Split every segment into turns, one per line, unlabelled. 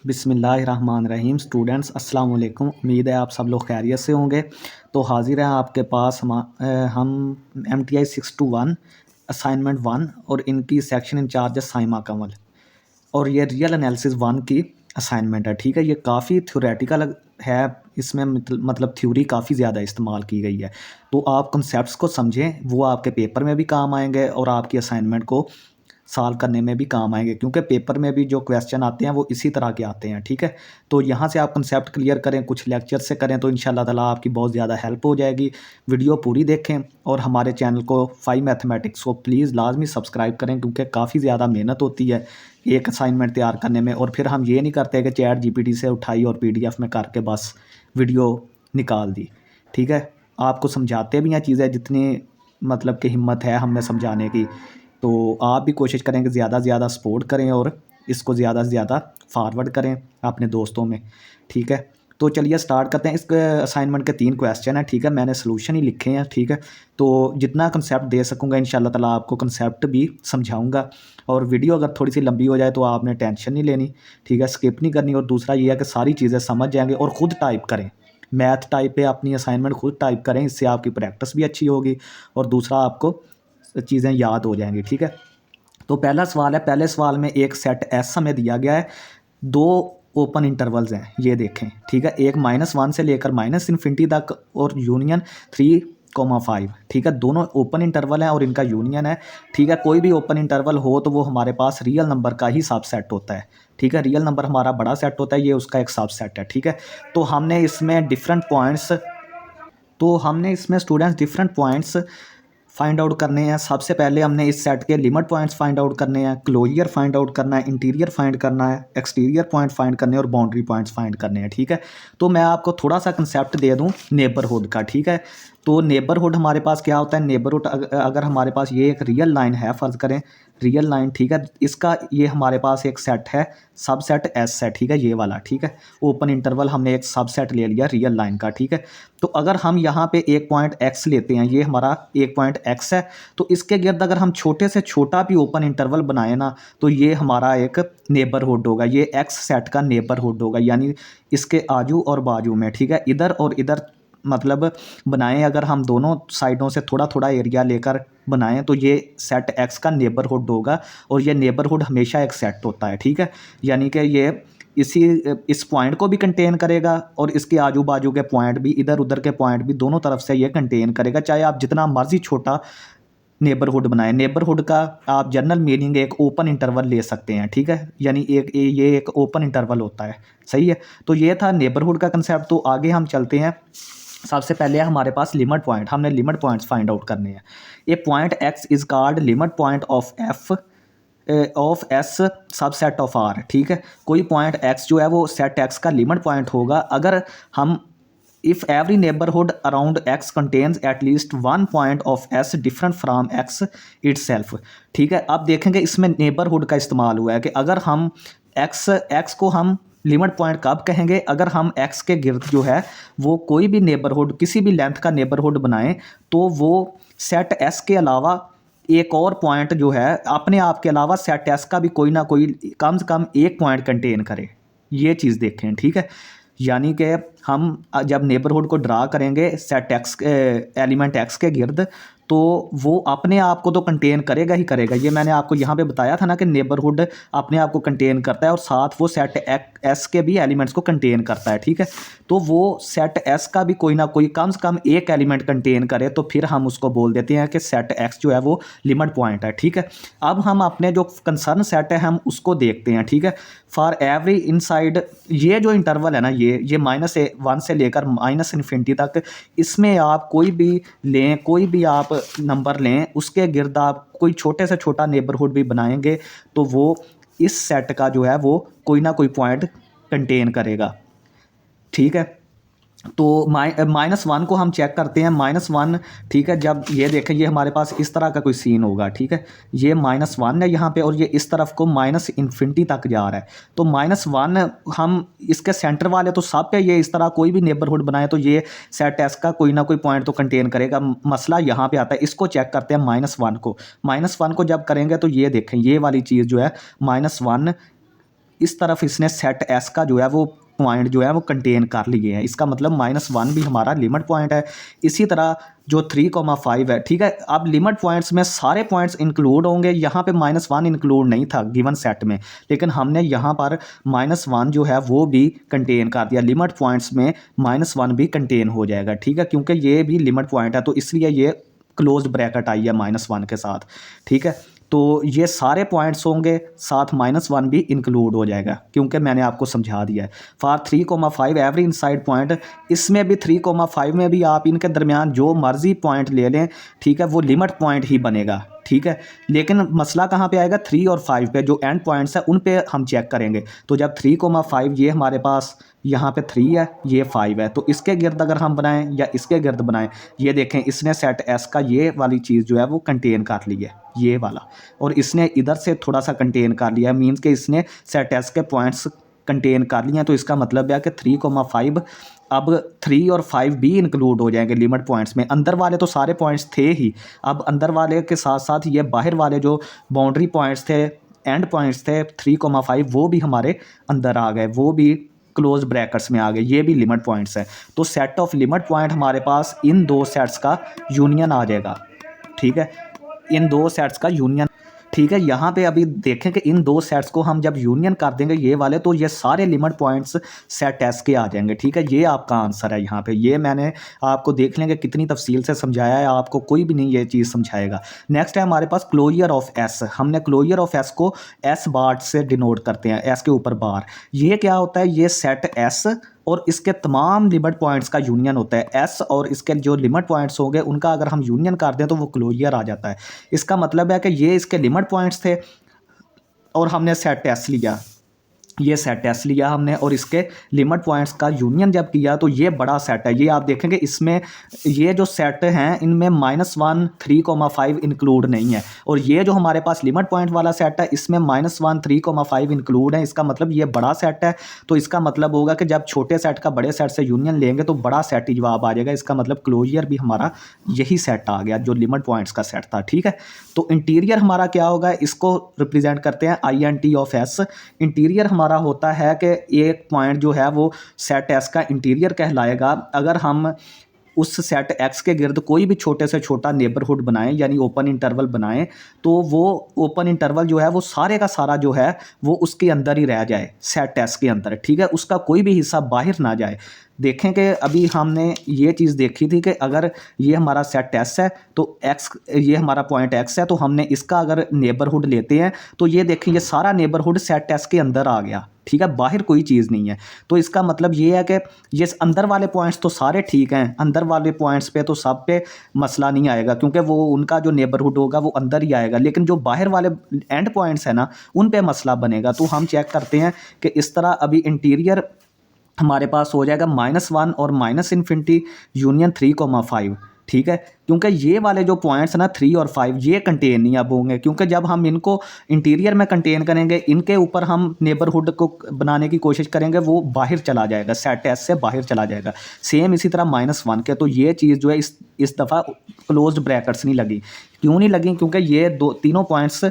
बिस्मिल्लाहिर्रहमानिर्रहीम। स्टूडेंट्स अस्सलाम वालेकुम। उम्मीद है आप सब लोग खैरियत से होंगे। तो हाजिर हैं आपके पास हम MTI 621 असाइनमेंट 1 और इनकी सेक्शन इंचार्ज है साइमा कमल। और ये रियल एनालिसिस 1 की असाइनमेंट है। ठीक है, ये काफ़ी थ्योरेटिकल है। इसमें मतलब थ्योरी काफ़ी ज़्यादा इस्तेमाल की गई है। तो आप कंसेप्ट्स को समझें, वो आपके पेपर में भी काम आएंगे और आपकी असाइनमेंट को सॉल्व करने में भी काम आएंगे, क्योंकि पेपर में भी जो क्वेश्चन आते हैं वो इसी तरह के आते हैं। ठीक है, तो यहाँ से आप कंसेप्ट क्लियर करें, कुछ लेक्चर से करें, तो इंशाल्लाह ताला आपकी बहुत ज़्यादा हेल्प हो जाएगी। वीडियो पूरी देखें और हमारे चैनल को 5 मैथमेटिक्स को प्लीज़ लाजमी सब्सक्राइब करें, क्योंकि काफ़ी ज़्यादा मेहनत होती है एक असाइनमेंट तैयार करने में। और फिर हम ये नहीं करते कि चैट GPT से उठाई और PDF में करके बस वीडियो निकाल दी। ठीक है, आपको समझाते भी हैं चीज़ें, जितनी मतलब कि हिम्मत है हमें समझाने की। तो आप भी कोशिश करें कि ज़्यादा से ज़्यादा सपोर्ट करें और इसको ज़्यादा से ज़्यादा फॉरवर्ड करें अपने दोस्तों में। ठीक है, तो चलिए स्टार्ट करते हैं। इस असाइनमेंट के 3 क्वेश्चन हैं। ठीक है, मैंने सॉल्यूशन ही लिखे हैं। ठीक है, तो जितना कंसेप्ट दे सकूँगा इंशाल्लाह ताला आपको कंसेप्ट भी समझाऊँगा। और वीडियो अगर थोड़ी सी लंबी हो जाए तो आपने टेंशन नहीं लेनी। ठीक है, स्किप नहीं करनी। और दूसरा ये है कि सारी चीज़ें समझ जाएंगे और ख़ुद टाइप करें। मैथ टाइप पे अपनी असाइनमेंट खुद टाइप करें, इससे आपकी प्रैक्टिस भी अच्छी होगी और दूसरा आपको चीज़ें याद हो जाएंगी। ठीक है, तो पहला सवाल है। पहले सवाल में एक सेट एस हमें दिया गया है, 2 ओपन इंटरवल्स हैं, ये देखें। ठीक है, एक -1 से लेकर -इन्फिनिटी तक और यूनियन 3,5। ठीक है, दोनों ओपन इंटरवल हैं और इनका यूनियन है। ठीक है, कोई भी ओपन इंटरवल हो तो वो हमारे पास रियल नंबर का ही सबसेट होता है। ठीक है, रियल नंबर हमारा बड़ा सेट होता है, ये उसका एक सबसेट है। ठीक है, तो हमने इसमें students different points find out करने हैं। सबसे पहले हमने इस सेट के लिमिट पॉइंट्स फाइंड आउट करने हैं, क्लोजर फाइंड आउट करना है, इंटीरियर फाइंड करना है, एक्सटीरियर पॉइंट फाइंड करने हैं और बाउंड्री पॉइंट्स फाइंड करने हैं। ठीक है, तो मैं आपको थोड़ा सा कंसेप्ट दे दूं नेबरहुड का। ठीक है, तो नेबरहुड हमारे पास क्या होता है। नेबरहुड अगर हमारे पास ये एक रियल लाइन है, फ़र्ज़ करें रियल लाइन। ठीक है, इसका ये हमारे पास एक सेट है, सबसेट एस है। ठीक है, ये वाला। ठीक है, ओपन इंटरवल हमने एक सबसेट ले लिया रियल लाइन का। ठीक है, तो अगर हम यहाँ पे एक पॉइंट एक्स लेते हैं, ये हमारा एक पॉइंट एक्स है, तो इसके गिर्द अगर हम छोटे से छोटा भी ओपन इंटरवल बनाए ना, तो ये हमारा एक नेबरहुड होगा। ये एक्स सेट का नेबरहुड होगा, यानी इसके आजू और बाजू में। ठीक है, इधर और इधर मतलब बनाएं, अगर हम दोनों साइडों से थोड़ा थोड़ा एरिया लेकर बनाएं तो ये सेट एक्स का नेबरहुड होगा। और ये नेबरहुड हमेशा एक सेट होता है। ठीक है, यानी कि ये इस पॉइंट को भी कंटेन करेगा और इसके आजू बाजू के पॉइंट भी, इधर उधर के पॉइंट भी, दोनों तरफ से ये कंटेन करेगा, चाहे आप जितना मर्जी छोटा नेबरहुड बनाएं। नेबरहुड का आप जनरल मीनिंग एक ओपन इंटरवल ले सकते हैं। ठीक है, यानी ये एक ओपन इंटरवल होता है। सही है, तो ये था नेबरहुड का कंसेप्ट। तो आगे हम चलते हैं। सबसे पहले हमारे पास लिमिट पॉइंट, हमने लिमिट पॉइंट्स फाइंड आउट करने हैं। A point x is called limit point of S subset of R. ठीक है, कोई पॉइंट एक्स जो है वो सेट एक्स का लिमिट पॉइंट होगा अगर हम if every neighbourhood around x contains at least 1 point of S different from x itself. ठीक है, अब देखेंगे इसमें नेबरहुड का इस्तेमाल हुआ है कि अगर हम एक्स को हम लिमिट पॉइंट कब कहेंगे, अगर हम एक्स के गिर्द जो है वो कोई भी नेबरहुड, किसी भी लेंथ का नेबरहुड बनाएं, तो वो सेट एस के अलावा एक और पॉइंट जो है अपने आप के अलावा सेट एस का भी कोई ना कोई कम से कम एक पॉइंट कंटेन करे। ये चीज़ देखें। ठीक है, यानी कि हम जब नेबरहुड को ड्रा करेंगे सेट एक्स एलिमेंट एक्स के गिर्द, तो वो अपने आप को तो कंटेन करेगा ही करेगा। ये मैंने आपको यहाँ पे बताया था ना कि नेबरहुड अपने आप को कंटेन करता है और साथ वो सेट एस के भी एलिमेंट्स को कंटेन करता है। ठीक है, तो वो सेट एस का भी कोई ना कोई कम से कम एक एलिमेंट कंटेन करे, तो फिर हम उसको बोल देते हैं कि सेट एक्स जो है वो लिमिट पॉइंट है। ठीक है, अब हम अपने जो कंसर्न सेट है हम उसको देखते हैं। ठीक है, फॉर एवरी इनसाइड, ये जो इंटरवल है ना, ये -1 से लेकर -इन्फिनिटी तक, इसमें आप कोई भी लें, कोई भी आप नंबर लें, उसके गिर्द आप कोई छोटे से छोटा नेबरहुड भी बनाएंगे तो वो इस सेट का जो है वो कोई ना कोई पॉइंट कंटेन करेगा। ठीक है, तो -1 को हम चेक करते हैं। -1, ठीक है, जब ये देखें ये हमारे पास इस तरह का कोई सीन होगा। ठीक है, ये -1 है यहाँ पे और ये इस तरफ को -इन्फिनिटी तक जा रहा है। तो -1 हम इसके सेंटर वाले तो सब पे ये इस तरह कोई भी नेबरहुड बनाए तो ये सेट एस का कोई ना कोई पॉइंट तो कंटेन करेगा। मसला यहाँ पे आता है, इसको चेक करते हैं -1 को। -1 को जब करेंगे तो ये देखें ये वाली चीज़ जो है -1 इस तरफ इसने सेट एस का जो है वो पॉइंट जो है वो कंटेन कर लिए हैं। इसका मतलब -1 भी हमारा लिमिट पॉइंट है। इसी तरह जो 3,5 है, ठीक है। अब लिमिट पॉइंट्स में सारे पॉइंट्स इंक्लूड होंगे, यहाँ पे -1 इंक्लूड नहीं था गिवन सेट में, लेकिन हमने यहाँ पर -1 जो है वो भी कंटेन कर दिया। लिमिट पॉइंट्स में -1 भी कंटेन हो जाएगा, ठीक है, क्योंकि ये भी लिमिट पॉइंट है, तो इसलिए ये क्लोज ब्रैकेट आई है -1 के साथ, ठीक है। तो ये सारे पॉइंट्स होंगे, साथ -1 भी इंक्लूड हो जाएगा, क्योंकि मैंने आपको समझा दिया है। फॉर 3,5 एवरी इनसाइड पॉइंट, इसमें भी 3,5 में भी आप इनके दरमियान जो मर्जी पॉइंट ले लें, ठीक है, वो लिमिट पॉइंट ही बनेगा, ठीक है। लेकिन मसला कहाँ पे आएगा, 3 और 5 पे, जो एंड पॉइंट्स है उन पे हम चेक करेंगे। तो जब 3,5 ये हमारे पास यहाँ पे 3 है, ये 5 है, तो इसके गिर्द अगर हम बनाएं या इसके गिर्द बनाएं, ये देखें इसने सेट एस का ये वाली चीज़ जो है वो कंटेन कर ली है, ये वाला, और इसने इधर से थोड़ा सा कंटेन कर लिया है, मीन्स के इसने सेट एस के पॉइंट्स कंटेन कर लिए हैं। तो इसका मतलब है कि 3,5 अब 3 और 5 भी इंक्लूड हो जाएंगे लिमिट पॉइंट्स में। अंदर वाले तो सारे पॉइंट्स थे ही, अब अंदर वाले के साथ साथ ये बाहर वाले जो बाउंड्री पॉइंट्स थे, एंड पॉइंट्स थे 3,5, वो भी हमारे अंदर आ गए, वो भी क्लोज ब्रैकेट्स में आ गए, ये भी लिमिट पॉइंट्स हैं। तो सेट ऑफ लिमिट पॉइंट हमारे पास इन दो सेट्स का यूनियन आ जाएगा, ठीक है, इन दो सेट्स का यूनियन, ठीक है। यहाँ पे अभी देखें कि इन दो सेट्स को हम जब यूनियन कर देंगे ये वाले, तो ये सारे लिमिट पॉइंट्स सेट एस के आ जाएंगे, ठीक है। ये आपका आंसर है यहाँ पे। ये मैंने आपको देख लेंगे कितनी तफसील से समझाया है, आपको कोई भी नहीं ये चीज़ समझाएगा। नेक्स्ट है हमारे पास क्लोजर ऑफ एस। हमने क्लोजर ऑफ एस को एस बार से डिनोट करते हैं, एस के ऊपर बार। ये क्या होता है, ये सेट एस और इसके तमाम लिमिट पॉइंट्स का यूनियन होता है। एस और इसके जो लिमिट पॉइंट्स होंगे उनका अगर हम यूनियन कर दें तो वो क्लोजर आ जाता है। इसका मतलब है कि ये इसके लिमिट पॉइंट्स थे और हमने सेट एस लिया, ये सेट एस लिया हमने, और इसके लिमिट पॉइंट्स का यूनियन जब किया तो ये बड़ा सेट है। ये आप देखेंगे इसमें ये जो सेट हैं इनमें -1 3,5 इंक्लूड नहीं है, और ये जो हमारे पास लिमिट पॉइंट वाला सेट है इसमें -1 3,5 इंक्लूड है। इसका मतलब ये बड़ा सेट है। तो इसका मतलब होगा कि जब छोटे सेट का बड़े सेट से यूनियन लेंगे तो बड़ा सेट ही जवाब आ जाएगा। इसका मतलब क्लोजर भी हमारा यही सेट आ गया जो लिमिट पॉइंट्स का सेट था, ठीक है। तो इंटीरियर हमारा क्या होगा, इसको रिप्रेजेंट करते हैं INT ऑफ एस। इंटीरियर हमारा होता है कि एक पॉइंट जो है वो सेट एस का इंटीरियर कहलाएगा अगर हम उस सेट एक्स के गिर्द कोई भी छोटे से छोटा नेबरहुड बनाएं, यानी ओपन इंटरवल बनाएं, तो वो ओपन इंटरवल जो है वो सारे का सारा जो है वो उसके अंदर ही रह जाए, सेट एस के अंदर, ठीक है, उसका कोई भी हिस्सा बाहर ना जाए। देखें कि अभी हमने ये चीज़ देखी थी कि अगर ये हमारा सेट एस है तो एक्स, ये हमारा पॉइंट एक्स है, तो हमने इसका अगर नेबरहुड लेते हैं तो ये देखें ये सारा नेबरहुड सेट एस के अंदर आ गया, ठीक है, बाहर कोई चीज़ नहीं है। तो इसका मतलब ये है कि ये अंदर वाले पॉइंट्स तो सारे ठीक हैं, अंदर वाले पॉइंट्स पे तो सब पे मसला नहीं आएगा, क्योंकि वो उनका जो नेबरहुड होगा वो अंदर ही आएगा, लेकिन जो बाहर वाले एंड पॉइंट्स हैं ना उन पे मसला बनेगा। तो हम चेक करते हैं कि इस तरह अभी इंटीरियर हमारे पास हो जाएगा -1 और -∞ यूनियन 3,5, ठीक है, क्योंकि ये वाले जो पॉइंट्स ना 3 और 5 ये कंटेन नहीं अब होंगे, क्योंकि जब हम इनको इंटीरियर में कंटेन करेंगे इनके ऊपर हम नेबरहुड को बनाने की कोशिश करेंगे, वो बाहर चला जाएगा, सेट एस से बाहर चला जाएगा। सेम इसी तरह -1 के, तो ये चीज़ जो है इस दफ़ा क्लोज्ड ब्रैकेट्स नहीं लगी। क्यों नहीं लगी, क्योंकि ये तीनों पॉइंट्स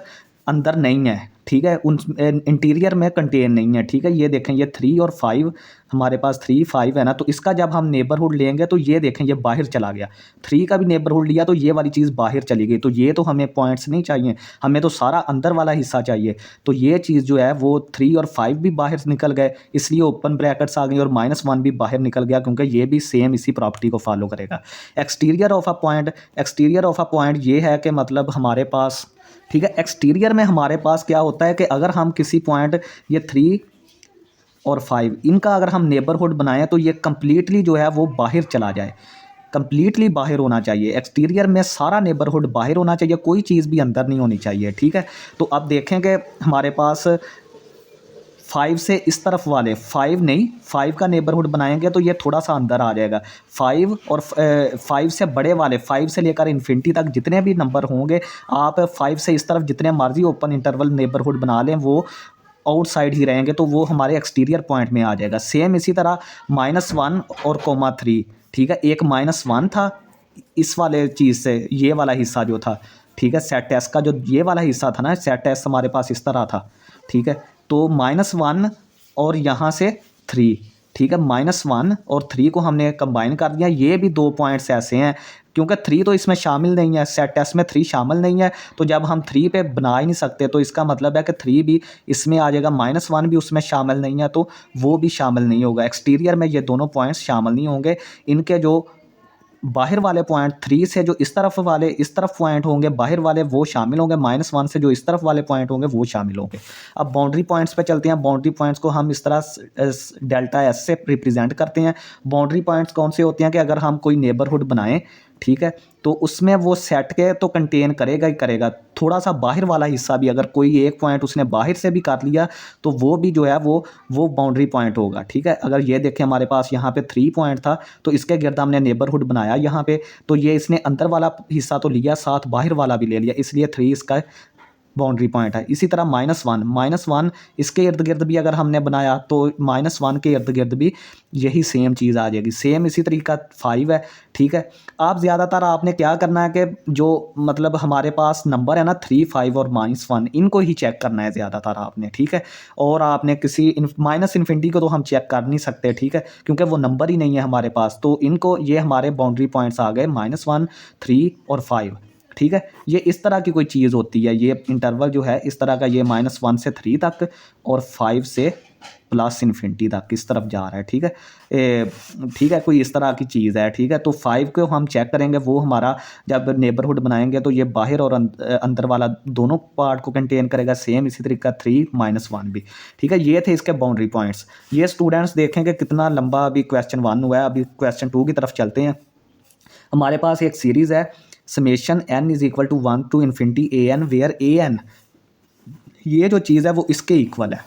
अंदर नहीं है, ठीक है, उन इंटीरियर में कंटेन नहीं है, ठीक है। ये देखें ये 3 और 5 हमारे पास 3 5 है ना, तो इसका जब हम नेबरहुड लेंगे तो ये देखें ये बाहर चला गया। 3 का भी नेबरहुड लिया तो ये वाली चीज़ बाहर चली गई, तो ये तो हमें पॉइंट्स नहीं चाहिए, हमें तो सारा अंदर वाला हिस्सा चाहिए। तो ये चीज़ जो है वो 3 और 5 भी बाहर निकल गए, इसलिए ओपन ब्रैकेट्स आ गई, और -1 भी बाहर निकल गया, क्योंकि ये भी सेम इसी प्रॉपर्टी को फॉलो करेगा। Exterior of a point, exterior of a point ये है कि मतलब हमारे पास, ठीक है, एक्सटीरियर में हमारे पास क्या होता है कि अगर हम किसी पॉइंट ये 3 और 5 इनका अगर हम नेबरहुड बनाएं तो ये कम्प्लीटली जो है वो बाहर चला जाए, कम्प्लीटली बाहर होना चाहिए। एक्सटीरियर में सारा नेबरहुड बाहर होना चाहिए, कोई चीज़ भी अंदर नहीं होनी चाहिए, ठीक है। तो अब देखें कि हमारे पास 5 से इस तरफ वाले 5 नहीं, 5 का नेबरहुड बनाएंगे तो ये थोड़ा सा अंदर आ जाएगा। 5 और 5 से बड़े वाले 5 से लेकर इन्फिनिटी तक जितने भी नंबर होंगे, आप 5 से इस तरफ जितने मर्जी ओपन इंटरवल नेबरहुड बना लें वो आउटसाइड ही रहेंगे, तो वो हमारे एक्सटीरियर पॉइंट में आ जाएगा। सेम इसी तरह -1 और -3, ठीक है, एक -1 था इस वाले चीज़ से, ये वाला हिस्सा जो था, ठीक है, सेट एस का जो ये वाला हिस्सा था ना, सेट एस हमारे पास इस तरह था, ठीक है, तो -1 और यहाँ से 3, ठीक है, -1 और 3 को हमने कंबाइन कर दिया। ये भी 2 पॉइंट्स ऐसे हैं क्योंकि 3 तो इसमें शामिल नहीं है, सेट एस में 3 शामिल नहीं है, तो जब हम 3 पे बना ही नहीं सकते, तो इसका मतलब है कि 3 भी इसमें आ जाएगा, -1 भी उसमें शामिल नहीं है तो वो भी शामिल नहीं होगा। एक्सटीरियर में ये दोनों पॉइंट्स शामिल नहीं होंगे। इनके जो बाहर वाले पॉइंट 3 से जो इस तरफ वाले इस तरफ पॉइंट होंगे बाहर वाले, वो शामिल होंगे। -1 से जो इस तरफ वाले पॉइंट होंगे वो शामिल होंगे। अब बाउंड्री पॉइंट्स पे चलते हैं। बाउंड्री पॉइंट्स को हम इस तरह डेल्टा एस से रिप्रेजेंट करते हैं। बाउंड्री पॉइंट्स कौन से होते हैं कि अगर हम कोई नेबरहुड बनाएं, ठीक है, तो उसमें वो सेट के तो कंटेन करेगा ही करेगा, थोड़ा सा बाहर वाला हिस्सा भी, अगर कोई एक पॉइंट उसने बाहर से भी कर लिया तो वो भी जो है वो बाउंड्री पॉइंट होगा, ठीक है। अगर ये देखें हमारे पास यहाँ पे 3 पॉइंट था, तो इसके गिर्द हमने नेबरहुड बनाया यहाँ पे, तो ये इसने अंदर वाला हिस्सा तो लिया, साथ बाहर वाला भी ले लिया, इसलिए 3 इसका बाउंड्री पॉइंट है। इसी तरह -1 इसके इर्द गिर्द भी अगर हमने बनाया तो -1 के इर्द गिर्द भी यही सेम चीज़ आ जाएगी। सेम इसी तरीका 5 है, ठीक है। आप ज़्यादातर आपने क्या करना है कि जो मतलब हमारे पास नंबर है ना 3, 5 और -1, इनको ही चेक करना है ज़्यादातर आपने, ठीक है। और आपने किसी माइनस इन्फिनिटी को तो हम चेक कर नहीं सकते, ठीक है, क्योंकि वो नंबर ही नहीं है हमारे पास। तो इनको, ये हमारे बाउंड्री पॉइंट्स आ गए -1, 3 और 5, ठीक है। ये इस तरह की कोई चीज़ होती है, ये इंटरवल जो है इस तरह का, ये -1 से 3 तक और 5 से प्लस इन्फिनिटी तक इस तरफ जा रहा है, ठीक है। ठीक है, कोई इस तरह की चीज़ है, ठीक है। तो 5 को हम चेक करेंगे, वो हमारा जब नेबरहुड बनाएंगे तो ये बाहर और अंदर वाला दोनों पार्ट को कंटेन करेगा। सेम इसी तरीका 3, -1 भी, ठीक है। ये थे इसके बाउंड्री पॉइंट्स। ये स्टूडेंट्स देखेंगे कितना लंबा अभी क्वेश्चन 1 हुआ है। अभी क्वेश्चन 2 की तरफ चलते हैं। हमारे पास एक सीरीज़ है summation n is equal to 1 to infinity an where an, ये जो चीज़ है वो इसके इक्वल है,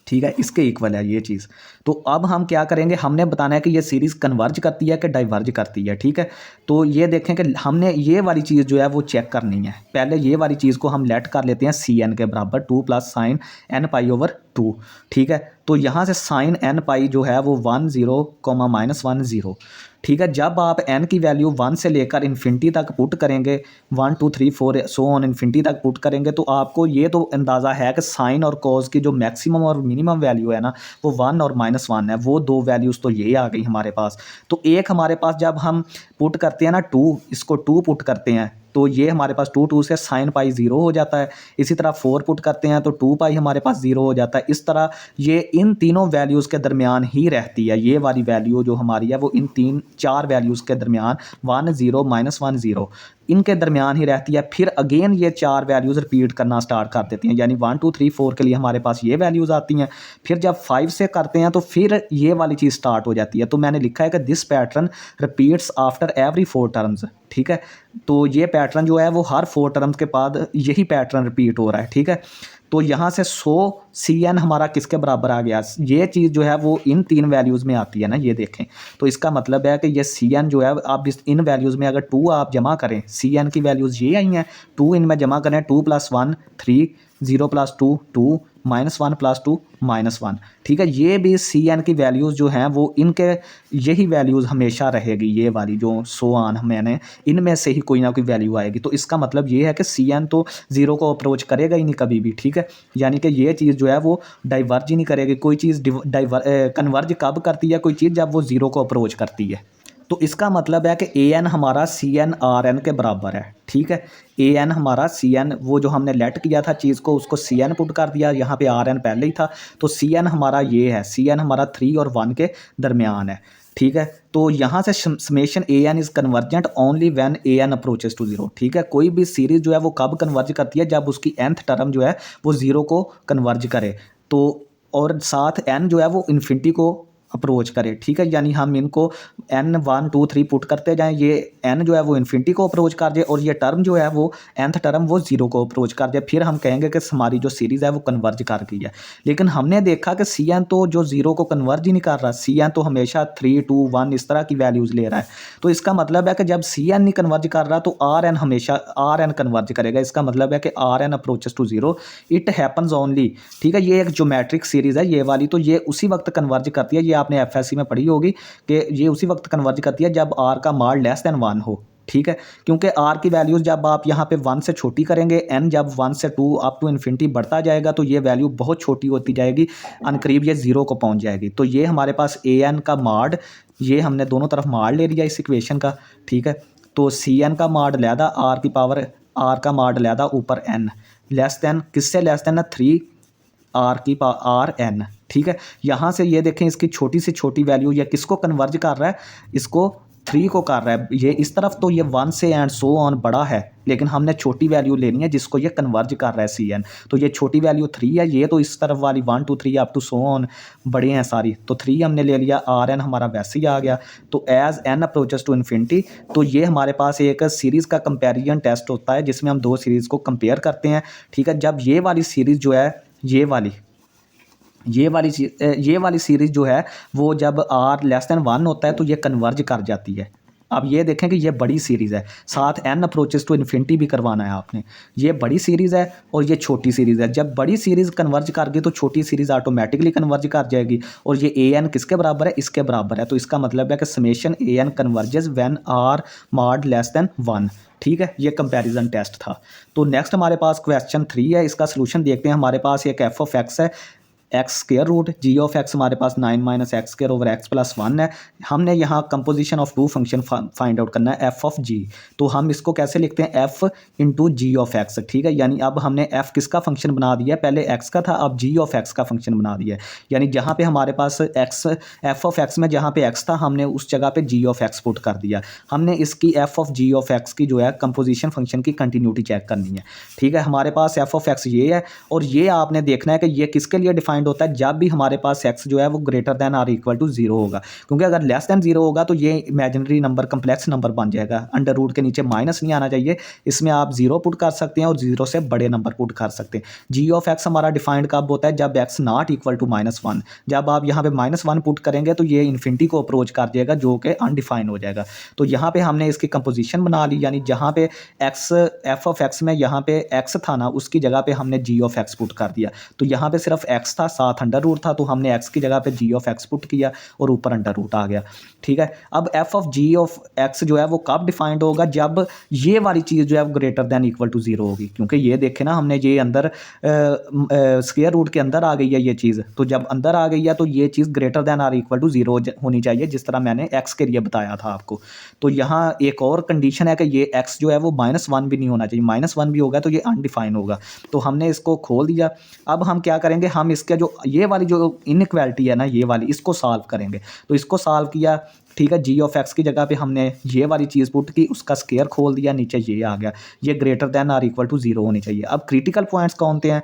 ठीक है, इसके इक्वल है ये चीज़। तो अब हम क्या करेंगे, हमने बताना है कि ये सीरीज़ कन्वर्ज करती है कि डाइवर्ज करती है, ठीक है। तो ये देखें कि हमने ये वाली चीज़ जो है वो चेक करनी है। पहले ये वाली चीज़ को हम लेट कर लेते हैं cn के बराबर 2 + sin n π/2, ठीक है। तो यहाँ से sin n पाई जो है वो 1 0, -1 0, ठीक है। जब आप n की वैल्यू 1 से लेकर इन्फिनिटी तक पुट करेंगे, 1 2 3 4 सो ऑन इन्फिनिटी तक पुट करेंगे, तो आपको ये तो अंदाज़ा है कि साइन और कॉज की जो मैक्सिमम और मिनिमम वैल्यू है ना वो 1 और -1 है। वो दो वैल्यूज़ तो ये आ गई हमारे पास। तो एक हमारे पास जब हम पुट करते हैं ना 2, इसको 2 पुट करते हैं तो ये हमारे पास 2 से साइन पाई 0 हो जाता है। इसी तरह 4 पुट करते हैं तो 2 पाई हमारे पास 0 हो जाता है। इस तरह ये इन तीनों वैल्यूज़ के दरमियान ही रहती है। ये वाली वैल्यू जो हमारी है वो इन 4 वैल्यूज़ के दरमियान 1 0 -1 0 इनके दरमियान ही रहती है। फिर अगेन ये 4 वैल्यूज़ रिपीट करना स्टार्ट कर देती हैं, यानी 1 2 3 4 के लिए हमारे पास ये वैल्यूज़ आती हैं। फिर जब 5 से करते हैं तो फिर ये वाली चीज़ स्टार्ट हो जाती है। तो मैंने लिखा है कि this pattern repeats after every 4 terms, ठीक है। तो ये पैटर्न जो है वो हर 4 टर्म्स के बाद यही पैटर्न रिपीट हो रहा है, ठीक है। तो यहाँ से 100 cn हमारा किसके बराबर आ गया, ये चीज़ जो है वो इन 3 वैल्यूज़ में आती है ना, ये देखें। तो इसका मतलब है कि ये cn जो है आप इन वैल्यूज़ में अगर 2 आप जमा करें, cn की वैल्यूज़ ये आई हैं, 2 इनमें जमा करें, 2 + 1 3, 0 + 2 2, -1 + 2 -1, ठीक है। ये भी cn की वैल्यूज़ जो हैं वो इनके यही वैल्यूज़ हमेशा रहेगी। ये वाली जो 100 आन मैंने इनमें से ही कोई ना कोई वैल्यू आएगी। तो इसका मतलब ये है कि cn तो 0 को अप्रोच करेगा ही नहीं कभी भी, ठीक है। यानी कि ये चीज़ जो है वो डाइवर्ज ही नहीं करेगी। कोई चीज़ कन्वर्ज कब करती है कोई चीज़, जब वो 0 को अप्रोच करती है। तो इसका मतलब है कि an हमारा cn rn के बराबर है, ठीक है। an हमारा cn, वो जो हमने लेट किया था चीज़ को उसको cn पुट कर दिया, यहाँ पे rn पहले ही था। तो cn हमारा ये है, cn हमारा 3 और 1 के दरमियान है, ठीक है। तो यहाँ से summation an is convergent only when an approaches to 0, ठीक है। कोई भी सीरीज़ जो है वो कब कन्वर्ज करती है, जब उसकी nth टर्म जो है वो 0 को कन्वर्ज करे, तो और साथ n जो है वो इन्फिनिटी को अप्रोच करे, ठीक है। यानी हम इनको n 1 2 3 पुट करते जाएं, ये n जो है वो इन्फिनिटी को अप्रोच कर जाए और ये टर्म जो है वो nth टर्म वो 0 को अप्रोच कर जाए। फिर हम कहेंगे कि हमारी जो सीरीज़ है वो कन्वर्ज कर गई है। लेकिन हमने देखा कि cn तो जो 0 को कन्वर्ज ही नहीं कर रहा, cn तो हमेशा 3 2 1 इस तरह की वैल्यूज़ ले रहा है। तो इसका मतलब है कि जब cn नहीं कन्वर्ज कर रहा तो rn हमेशा rn कन्वर्ज करेगा। इसका मतलब है कि rn approaches to 0, it happens only, ठीक है। ये एक ज्योमेट्रिक सीरीज़ है ये वाली, तो ये उसी वक्त कन्वर्ज करती है। ये आपने एफएससी में पढ़ी होगी कि ये उसी वक्त कन्वर्ज करती है जब r का मॉड <1 हो, ठीक है, क्योंकि आर की वैल्यूज़ जब आप यहाँ पे 1 से छोटी करेंगे, एन जब 1 से 2 अप टू इन्फिनिटी बढ़ता जाएगा तो ये वैल्यू बहुत छोटी होती जाएगी, अनकरीब ये 0 को पहुँच जाएगी। तो ये हमारे पास ए एन का माड, ये हमने दोनों तरफ माड ले लिया इस इक्वेशन का, ठीक है। तो सी एन का माड लहदा आर की पावर, आर का माड लहदा ऊपर एन, लेस दैन किससे लेस दैन है 3 आर की आर एन, ठीक है। यहाँ से ये देखें इसकी छोटी से छोटी वैल्यू ये किसको कन्वर्ज कर रहा है, इसको 3 को कर रहा है। ये इस तरफ तो ये 1 से एंड सो ऑन बड़ा है, लेकिन हमने छोटी वैल्यू लेनी है जिसको ये कन्वर्ज कर रहा है सी एन। तो ये छोटी वैल्यू 3 है, ये तो इस तरफ वाली 1 2 3 अप टू सो ऑन बड़े हैं सारी, तो 3 हमने ले लिया, आर एन हमारा वैसे ही आ गया। तो as n approaches to infinity, तो ये हमारे पास एक सीरीज़ का कंपेरिजन टेस्ट होता है जिसमें हम दो सीरीज़ को कंपेयर करते हैं, ठीक है। जब ये वाली सीरीज़ जो है, ये वाली सीरीज़ जो है वो जब आर लेस दैन 1 होता है तो ये कन्वर्ज कर जाती है। अब ये देखें कि ये बड़ी सीरीज़ है, साथ एन अप्रोचेस टू इन्फिनिटी भी करवाना है आपने। ये बड़ी सीरीज़ है और ये छोटी सीरीज़ है। जब बड़ी सीरीज़ कन्वर्ज कर गई तो छोटी सीरीज़ ऑटोमेटिकली कन्वर्ज कर जाएगी, और ये ए एन किसके बराबर है, इसके बराबर है। तो इसका मतलब है कि summation a n converges when r mod less than 1, ठीक है। ये कंपैरिजन टेस्ट था। तो नेक्स्ट हमारे पास क्वेश्चन 3 है, इसका सोल्यूशन देखते हैं। हमारे पास एक एफ ऑफ एक्स है, x square root g of x हमारे पास 9 minus x square over x plus 1 है। हमने यहाँ composition of two function find out करना है, एफ ऑफ जी। तो हम इसको कैसे लिखते हैं, f into g of x, ठीक है। यानी अब हमने एफ किसका फंक्शन बना दिया है, पहले एक्स का था, अब जी ऑफ एक्स का फंक्शन बना दिया है। यानी जहाँ पे हमारे पास एक्स, एफ ऑफ एक्स में जहाँ पे एक्स था हमने उस जगह पे जी ऑफ एक्स पुट कर दिया। हमने इसकी f of g of x की जो है कंपोजिशन फंक्शन की कंटिन्यूटी चेक करनी है, ठीक है। हमारे पास एफ ऑफ एक्स ये है, और ये आपने देखना है कि ये किसके लिए डिफाइंड होता है, जब भी हमारे पास x जो है वो greater than or equal to 0 होगा। क्योंकि अगर लेस देन 0 होगा तो ये इमेजिनरी नंबर कम्प्लेक्स नंबर बन जाएगा, अंडर रूट के नीचे माइनस नहीं आना चाहिए, इसमें आप 0 पुट कर सकते हैं और 0 से बड़े नंबर पुट कर सकते हैं। जी ऑफ एक्स हमारा डिफाइंड कब होता है, जब x नॉट इक्वल टू -1। जब आप यहाँ पे -1 पुट करेंगे तो ये इन्फिनिटी को अप्रोच कर जाएगा, जो कि अनडिफाइन हो जाएगा। तो यहाँ पे हमने इसकी कंपोजिशन बना ली, यानी जहाँ पे x, एफ ऑफ एक्स में यहाँ पे x था ना, उसकी जगह पे हमने जी ऑफ एक्स पुट कर दिया। तो यहाँ पे सिर्फ x था, साथ अंडर रूट था, तो हमने x की जगह पे जी ऑफ एक्स पुट किया और ऊपर अंडर रूट आ गया, ठीक है। अब f of g of x जो है वो कब डिफाइंड होगा, जब ये वाली चीज़ जो है वो ग्रेटर देन इक्वल टू 0 होगी। क्योंकि ये देखे ना हमने, ये अंदर स्क्वायर रूट के अंदर आ गई है ये चीज़, तो जब अंदर आ गई है तो ये चीज़ greater than or equal to 0 होनी चाहिए, जिस तरह मैंने x के लिए बताया था आपको। तो यहाँ एक और कंडीशन है कि ये x जो है वो -1 भी नहीं होना चाहिए, -1 भी होगा तो ये अनडिफाइन होगा। तो हमने इसको खोल दिया। अब हम क्या करेंगे, हम इसका जो ये वाली जो इनइक्वालिटी है ना, ये वाली, इसको सॉल्व करेंगे। तो इसको सॉल्व किया, ठीक है। जी ऑफ एक्स की जगह पे हमने ये वाली चीज़ पुट की, उसका स्क्वायर खोल दिया, नीचे ये आ गया, ये greater than or equal to 0 होनी चाहिए। अब क्रिटिकल पॉइंट्स कौन होते हैं,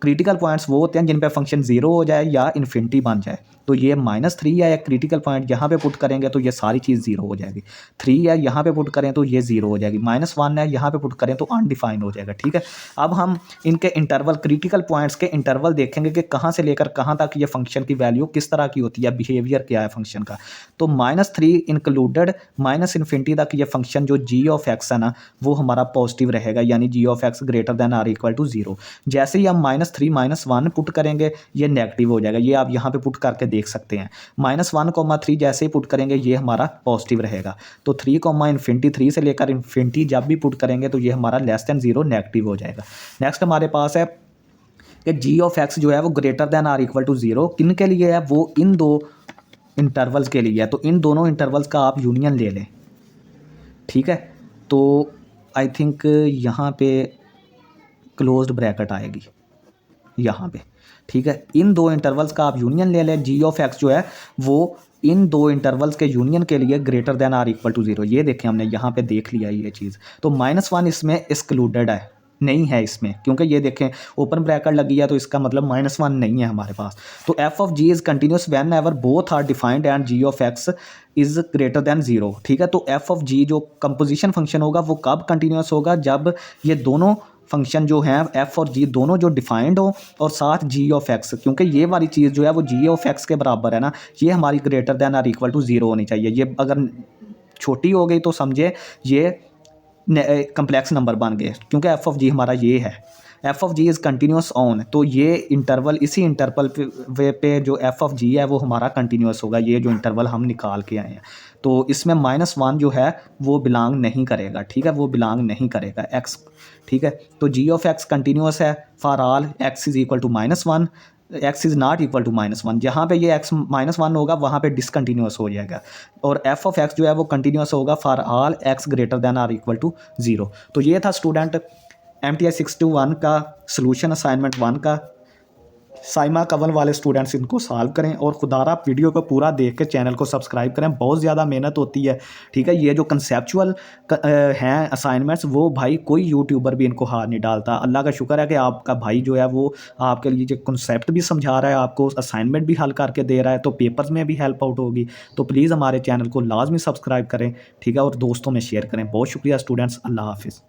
क्रिटिकल पॉइंट्स वो होते हैं जिन पे फंक्शन 0 हो जाए या इन्फिनिटी बन जाए। तो ये -3 है, एक क्रिटिकल पॉइंट यहाँ पे पुट करेंगे तो ये सारी चीज़ 0 हो जाएगी। 3 है, यहाँ पे पुट करें तो ये 0 हो जाएगी। -1 है, यहाँ पे पुट करें तो अनडिफाइन हो जाएगा, ठीक है। अब हम इनके इंटरवल, क्रिटिकल पॉइंट्स के इंटरवल देखेंगे कि कहाँ से लेकर कहाँ तक ये फंक्शन की वैल्यू किस तरह की होती है, बिहेवियर क्या है फंक्शन का। तो -3 इंक्लूडेड -इन्फिनिटी तक ये फंक्शन जो जी ऑफ एक्स है ना, वो हमारा पॉजिटिव रहेगा, यानी g of x greater than or equal to 0। जैसे ही हम -3 -1 पुट करेंगे ये नेगेटिव हो जाएगा, ये आप यहाँ पे पुट करके देख सकते हैं। -1,3 जैसे ही पुट करेंगे ये हमारा पॉजिटिव रहेगा। तो 3, ∞, 3 से लेकर इन्फिनिटी जब भी पुट करेंगे तो ये हमारा लेस देन 0 नेगेटिव हो जाएगा। नेक्स्ट हमारे पास है कि जी ऑफ एक्स जो है वो greater than or equal to 0 किन के लिए है, वो इन दो इंटरवल्स के लिए है। तो इन दोनों इंटरवल्स का आप यूनियन ले लें, ठीक है। तो आई थिंक यहाँ पे क्लोज्ड ब्रैकेट आएगी यहाँ पे, ठीक है। इन दो इंटरवल्स का आप यूनियन ले लें, जी ऑफ एक्स जो है वो इन दो इंटरवल्स के यूनियन के लिए greater than or equal to 0। ये देखें हमने यहाँ पे देख लिया ये चीज़। तो -1 इसमें एक्सक्लूडेड है, नहीं है इसमें, क्योंकि ये देखें ओपन ब्रैकेट लगी है, तो इसका मतलब -1 नहीं है हमारे पास। तो f of g is continuous whenever both are defined and g of x is greater than 0, ठीक है। तो एफ ऑफ जी जो कंपोजिशन फंक्शन होगा वो कब कंटिन्यूस होगा, जब ये दोनों फंक्शन जो हैं एफ और जी दोनों जो डिफाइंड हो और साथ जी ऑफ एक्स, क्योंकि ये वाली चीज़ जो है वो जी ऑफ एक्स के बराबर है ना, ये हमारी greater than or equal to 0 होनी चाहिए। ये अगर छोटी हो गई तो समझे ये कम्प्लेक्स नंबर बन गए, क्योंकि एफ ऑफ जी हमारा ये है, f of g is continuous on, तो ये इंटरवल, इसी इंटरवल पे जो एफ ऑफ जी है वो हमारा कंटिन्यूस होगा, ये जो इंटरवल हम निकाल के आए हैं। तो इसमें -1 जो है वो बिलोंग नहीं करेगा, ठीक है, वो बिलोंग नहीं करेगा एक्स, ठीक है। तो जी ऑफ एक्स कंटिन्यूस है for all x is equal to -1, x is not equal to -1, जहाँ पे ये एक्स -1 होगा वहाँ पे डिसकंटिन्यूस हो जाएगा। और एफ ऑफ एक्स जो है वो कंटिन्यूस होगा for all x greater than or equal to 0। तो ये था स्टूडेंट MTI 621 का सॉल्यूशन असाइनमेंट 1 का। साइमा कवन वाले स्टूडेंट्स इनको सॉल्व करें और खुदारा वीडियो को पूरा देख के चैनल को सब्सक्राइब करें, बहुत ज़्यादा मेहनत होती है, ठीक है। ये जो कंसेप्चुअल हैं असाइनमेंट्स वो भाई कोई यूट्यूबर भी इनको हाथ नहीं डालता। अल्लाह का शुक्र है कि आपका भाई जो है वो आपके लिए जो कंसेप्ट भी समझा रहा है, आपको असाइनमेंट भी हल करके दे रहा है, तो पेपर्स में भी हेल्प आउट होगी। तो प्लीज़ हमारे चैनल को लाजमी सब्सक्राइब करें, ठीक है, और दोस्तों में शेयर करें। बहुत शुक्रिया स्टूडेंट्स, अल्लाह हाफिज़।